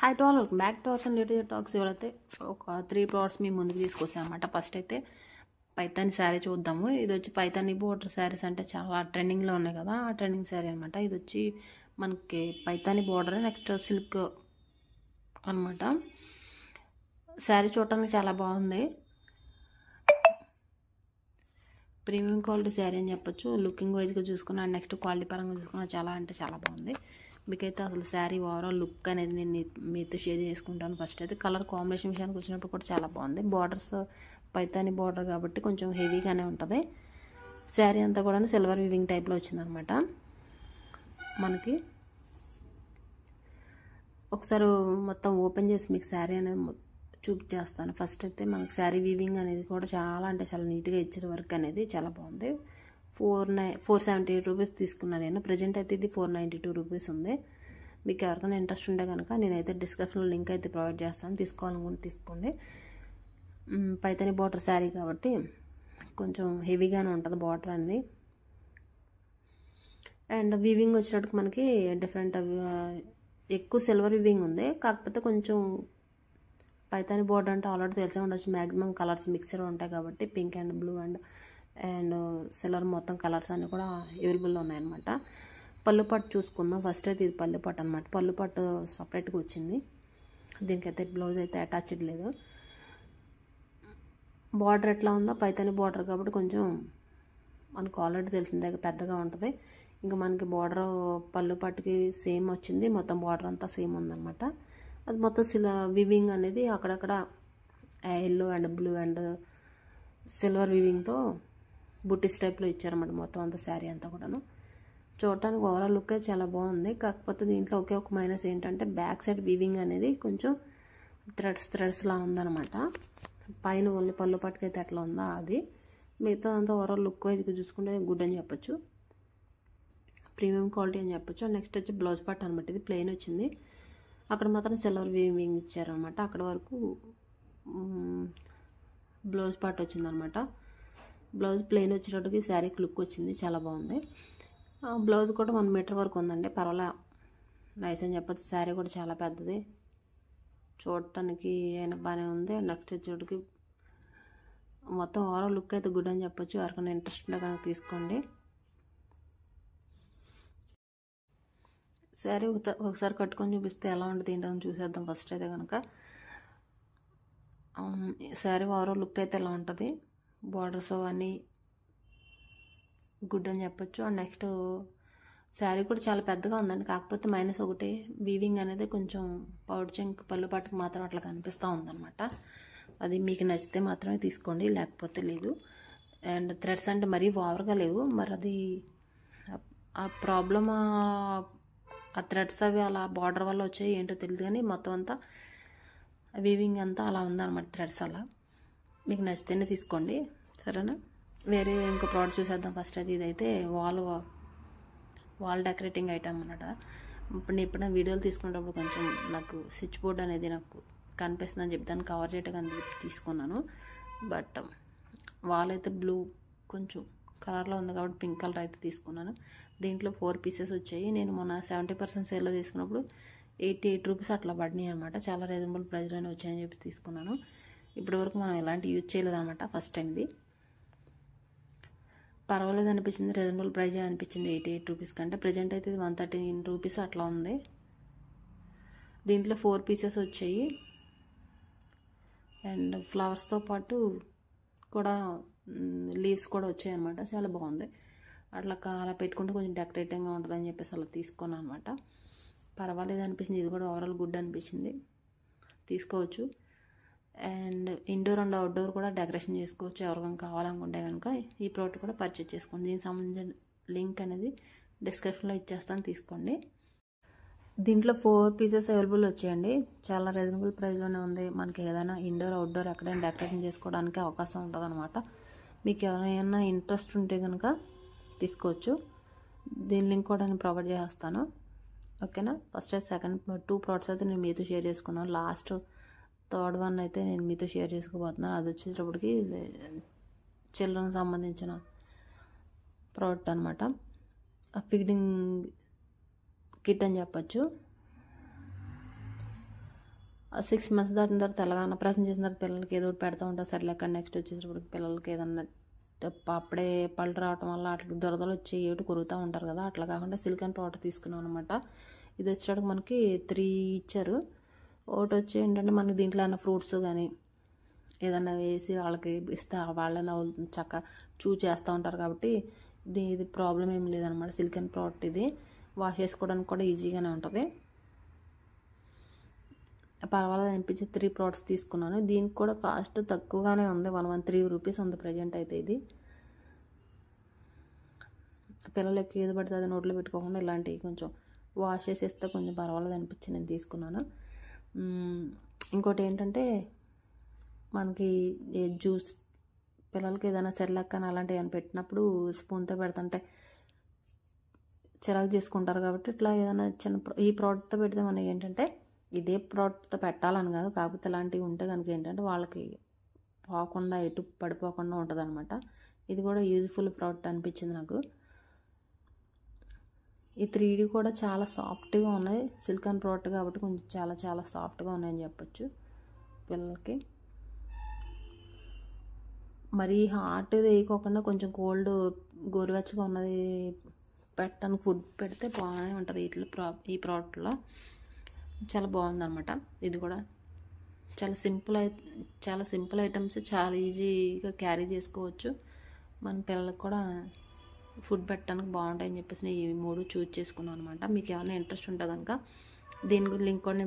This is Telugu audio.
High to all, welcome back to our and little talks. ఇవాళైతే ఒక 3 ప్రోడక్ట్స్ మీ ముందుకు తీసుకొచ్చాను అనమాట. ఫస్ట్ అయితే పైతాని శారీ చూద్దాము. ఇది వచ్చి పైతాని బోర్డర్ శారీస్ అంటే చాలా ట్రెండింగ్లో ఉన్నాయి కదా, ఆ ట్రెండింగ్ శారీ అనమాట. ఇది వచ్చి మనకి పైతాని బోర్డర్, నెక్స్ట్ సిల్క్ అనమాట. శారీ చూడటానికి చాలా బాగుంది, ప్రీమియం క్వాలిటీ శారీ అని చెప్పొచ్చు. లుకింగ్ వైజ్గా చూసుకున్నా, నెక్స్ట్ క్వాలిటీ పరంగా చూసుకున్నా చాలా అంటే చాలా బాగుంది. మీకైతే అసలు శారీ ఓవరాల్ లుక్ అనేది నేను మీతో షేర్ చేసుకుంటాను. ఫస్ట్ అయితే కలర్ కాంబినేషన్ విషయానికి వచ్చినప్పుడు కూడా చాలా బాగుంది. బార్డర్స్ పైతాని బార్డర్ కాబట్టి కొంచెం హెవీగానే ఉంటుంది. శారీ అంతా కూడా సిల్వర్ వివింగ్ టైప్లో వచ్చిందనమాట. మనకి ఒకసారి మొత్తం ఓపెన్ చేసి మీకు శారీ అనేది చూపించేస్తాను. ఫస్ట్ అయితే మనకి శారీ వీవింగ్ అనేది కూడా చాలా అంటే చాలా నీట్గా ఇచ్చారు. వర్క్ అనేది చాలా బాగుంది. 478 రూపీస్ తీసుకున్నాను నేను. ప్రజెంట్ అయితే ఇది 492 రూపీస్ ఉంది. మీకు ఎవరికైనా ఇంట్రెస్ట్ ఉంటే కనుక నేనైతే డిస్క్రిప్షన్లో లింక్ అయితే ప్రొవైడ్ చేస్తాను, తీసుకోవాలనుకుంటే తీసుకోండి. పైతాని బార్డర్ శారీ కాబట్టి కొంచెం హెవీగానే ఉంటుంది బార్డర్ అనేది. అండ్ వీవింగ్ వచ్చేటప్పుడు మనకి డిఫరెంట్ ఎక్కువ సిల్వర్ వీవింగ్ ఉంది. కాకపోతే కొంచెం పైతాని బోర్డర్ అంటే ఆల్రెడీ తెలిసే ఉండొచ్చు, మ్యాక్సిమం కలర్స్ మిక్సర్ ఉంటాయి కాబట్టి pink and blue and silver మొత్తం కలర్స్ అన్నీ కూడా అవైలబుల్లో ఉన్నాయన్నమాట. పళ్ళు పట్టు చూసుకుందాం. ఫస్ట్ అయితే ఇది పళ్ళు పట్టు అనమాట. పళ్ళు పట్టు సపరేట్గా వచ్చింది. దీనికైతే బ్లౌజ్ అయితే అటాచ్డ్ లేదు. బార్డర్ ఎట్లా ఉందో పైతాని బార్డర్ కాబట్టి కొంచెం మనకు ఆల్రెడీ తెలిసిందే పెద్దగా ఉంటుంది. ఇంకా మనకి బార్డర్ పళ్ళు పట్టుకి సేమ్ వచ్చింది, మొత్తం బార్డర్ అంతా సేమ్ ఉందన్నమాట. అది మొత్తం వివింగ్ అనేది అక్కడక్కడ yellow and blue and silver వివింగ్తో బుట్టిస్ టైప్లో ఇచ్చారన్నమాట మొత్తం అంతా శారీ అంతా కూడాను. చూడటానికి ఓవరాల్ లుక్ అయితే చాలా బాగుంది. కాకపోతే దీంట్లో ఒకే ఒక మైనస్ ఏంటంటే బ్యాక్ సైడ్ వీవింగ్ అనేది కొంచెం థ్రెడ్స్లా ఉందన్నమాట. పైన ఓన్లీ పళ్ళు పట్టుకైతే ఎట్లా ఉందో అది, మిగతా అంతా ఓవరాల్ లుక్ వైజ్గా చూసుకుంటే గుడ్ అని చెప్పొచ్చు, ప్రీమియం క్వాలిటీ అని చెప్పొచ్చు. నెక్స్ట్ వచ్చి బ్లౌజ్ పార్ట్ అనమాట. ఇది ప్లెయిన్ వచ్చింది, అక్కడ మాత్రం సిల్వర్ వీవింగ్ ఇచ్చారనమాట. అక్కడ వరకు బ్లౌజ్ పార్ట్ వచ్చిందనమాట. బ్లౌజ్ ప్లెయిన్ వచ్చేటట్టుకి శారీకి లుక్ వచ్చింది, చాలా బాగుంది. బ్లౌజ్ కూడా 1 మీటర్ వరకు ఉందండి, పర్వాలే, నైస్ అని చెప్పొచ్చు. శారీ కూడా చాలా పెద్దది, చూడటానికి అయినా బాగానే ఉంది. నెక్స్ట్ వచ్చేటట్టుకి మొత్తం ఓవరాల్ లుక్ అయితే గుడ్ అని చెప్పొచ్చు. ఎవరికైనా ఇంట్రెస్ట్ ఉంటే కనుక తీసుకోండి. శారీ ఒకసారి కట్టుకొని చూపిస్తే ఎలా ఉంటుంది ఏంటని చూసేద్దాం. ఫస్ట్ అయితే కనుక శారీ ఓవరాల్ లుక్ అయితే ఎలా ఉంటుంది, బార్డర్స్ అవన్నీ గుడ్ అని చెప్పొచ్చు. అండ్ నెక్స్ట్ శారీ కూడా చాలా పెద్దగా ఉందండి. కాకపోతే మైనస్ ఒకటి, వీవింగ్ అనేది కొంచెం పౌడర్ చెంక్ పళ్ళు పట్టుకు మాత్రం అట్లా కనిపిస్తూ ఉందన్నమాట. అది మీకు నచ్చితే మాత్రమే తీసుకోండి, లేకపోతే లేదు. అండ్ థ్రెడ్స్ అంటే మరీ ఓవర్గా లేవు, మరి అది ఆ ప్రాబ్లమ్ ఆ థ్రెడ్స్ అవి అలా బార్డర్ వల్ల వచ్చాయి ఏంటో తెలియదు, కానీ మొత్తం అంతా వీవింగ్ అంతా అలా ఉందన్నమాట. థ్రెడ్స్ అలా మీకు నచ్చితేనే తీసుకోండి, సరేనా. వేరే ఇంకో ప్రోడక్ట్ చూసేద్దాం. ఫస్ట్ అయితే ఇదైతే వాల్ డెకరేటింగ్ ఐటమ్ అన్నమాట. ఇప్పుడు ఎప్పుడైనా వీడియోలు తీసుకునేటప్పుడు కొంచెం నాకు స్విచ్ బోర్డ్ అనేది నాకు కనిపిస్తుందని చెప్పి దాన్ని కవర్ చేయడానికి తీసుకున్నాను. బట్ వాల్ అయితే బ్లూ కొంచెం కలర్లో ఉంది కాబట్టి పింక్ కలర్ అయితే తీసుకున్నాను. దీంట్లో 4 పీసెస్ వచ్చాయి. నేను మొన్న 70% సేల్లో తీసుకున్నప్పుడు 88 రూపీస్ అట్లా పడినాయి అనమాట. చాలా రీజనబుల్ ప్రైస్లోనే వచ్చాయని చెప్పి తీసుకున్నాను. ఇప్పటివరకు మనం ఎలాంటి యూజ్ చేయలేదు అనమాట, ఫస్ట్ టైం ఇది. పర్వాలేదు అనిపించింది, రీజనబుల్ ప్రైజే అనిపించింది 88 రూపీస్ కంటే. ప్రజెంట్ అయితే ఇది 113 రూపీస్ అట్లా ఉంది. దీంట్లో 4 పీసెస్ వచ్చాయి అండ్ ఫ్లవర్స్తో పాటు కూడా లీవ్స్ కూడా వచ్చాయి అనమాట. చాలా బాగుంది. అలా పెట్టుకుంటే కొంచెం డెకరేటింగ్గా ఉంటుందని చెప్పేసి అలా తీసుకున్నాను అనమాట. పర్వాలేదు అనిపించింది, ఇది కూడా ఓవరాల్ గుడ్ అనిపించింది, తీసుకోవచ్చు. అండ్ ఇండోర్ అండ్ అవుట్డోర్ కూడా డెకరేషన్ చేసుకోవచ్చు. ఎవరికైనా కావాలనుకుంటే కనుక ఈ ప్రోడక్ట్ కూడా పర్చేజ్ చేసుకోండి. దీనికి సంబంధించిన లింక్ అనేది డిస్క్రిప్షన్లో ఇచ్చేస్తాను, తీసుకోండి. దీంట్లో 4 పీసెస్ అవైలబుల్ వచ్చాయండి. చాలా రీజనబుల్ ప్రైస్లోనే ఉంది. మనకి ఏదైనా ఇండోర్ అవుట్డోర్ ఎక్కడైనా డెకరేషన్ చేసుకోవడానికి అవకాశం ఉంటుంది అనమాట. మీకు ఎవరైనా ఇంట్రెస్ట్ ఉంటే కనుక తీసుకోవచ్చు. దీని లింక్ కూడా నేను ప్రొవైడ్ చేస్తాను, ఓకేనా. ఫస్ట్ సెకండ్ 2 ప్రోడక్ట్స్ అయితే నేను మీతో షేర్ చేసుకున్నాను. లాస్ట్ థర్డ్ వన్ అయితే నేను మీతో షేర్ చేసుకోబోతున్నాను. అది వచ్చేటప్పటికి చిల్డ్రన్కి సంబంధించిన ప్రోడక్ట్ అనమాట. ఫీడింగ్ కిట్ అని చెప్పచ్చు. 6 మంత్స్ దాటిన తర్వాత తెల్లగా అన్నప్రాసం చేసిన తర్వాత పిల్లలకి ఏదో ఒకటి పెడతా ఉంటారు సెర్లాక్. నెక్స్ట్ వచ్చేటప్పుడు పిల్లలకి ఏదన్నా అప్పుడే పళ్ళు రావటం వల్ల అట్లా దురదలు వచ్చి ఏటు కొరుకుతూ ఉంటారు కదా, అట్లా కాకుండా సిలికాన్ పౌడర్ తీసుకున్నాం అనమాట. ఇది వచ్చేటప్పుడు మనకి 3 ఇచ్చారు. ఒకటి వచ్చి ఏంటంటే మనకి దీంట్లో ఏమైనా ఫ్రూట్స్ కానీ ఏదన్నా వేసి వాళ్ళకి ఇస్తే వాళ్ళని చక్క చేస్తూ ఉంటారు కాబట్టి ఇది ప్రాబ్లం ఏం లేదనమాట. సిలికాన్ ప్రోడక్ట్ ఇది వాష్ చేసుకోవడానికి కూడా ఈజీగానే ఉంటుంది. పర్వాలేదు అనిపించి 3 ప్రోడక్ట్స్ తీసుకున్నాను. దీనికి కూడా కాస్ట్ తక్కువగానే ఉంది, 113 రూపీస్ ఉంది ప్రజెంట్ అయితే. ఇది పిల్లలకి ఏది పడితే అది నోట్లో పెట్టుకోకుండా ఇలాంటివి కొంచెం వాష్ చేసి ఇస్తే కొంచెం పర్వాలేదు అనిపించి నేను తీసుకున్నాను. ఇంకోటి ఏంటంటే మనకి జ్యూస్ పిల్లలకి ఏదైనా సెర్లాక్ అని అలాంటివి ఏమైనా పెట్టినప్పుడు స్పూన్తో పెడుతుంటే చిరాకు చేసుకుంటారు కాబట్టి ఇట్లా ఏదైనా ఈ ప్రోడక్ట్తో పెడితే మనకి ఏంటంటే ఇదే ప్రోడక్ట్తో పెట్టాలని కాదు, కాకపోతే ఇలాంటివి ఉంటే కనుక ఏంటంటే వాళ్ళకి పోకుండా ఎటు పడిపోకుండా ఉంటుంది అనమాట. ఇది కూడా యూజ్ఫుల్ ప్రోడక్ట్ అనిపించింది నాకు. ఈ 3D కూడా చాలా సాఫ్ట్గా ఉన్నాయి, సిలికాన్ ప్రోడక్ట్ కాబట్టి కొంచెం చాలా చాలా సాఫ్ట్గా ఉన్నాయని చెప్పొచ్చు. పిల్లలకి మరీ హాట్ వేయకోకుండా కొంచెం కోల్డ్ గోరువెచ్చగా ఉన్నది పెట్టడానికి ఫుడ్ పెడితే బాగానే ఉంటుంది ఈ ప్రోడక్ట్లో. చాలా బాగుందన్నమాట. ఇది కూడా చాలా సింపుల్ ఐటమ్స్, చాలా ఈజీగా క్యారీ చేసుకోవచ్చు. మన పిల్లలకు కూడా ఫుడ్ పెట్టడానికి బాగుంటాయని చెప్పేసి ఈ 3 చూజ్ చేసుకున్నాను అనమాట. మీకు ఏమైనా ఇంట్రెస్ట్ ఉంటే కనుక దీని లింక్ కూడా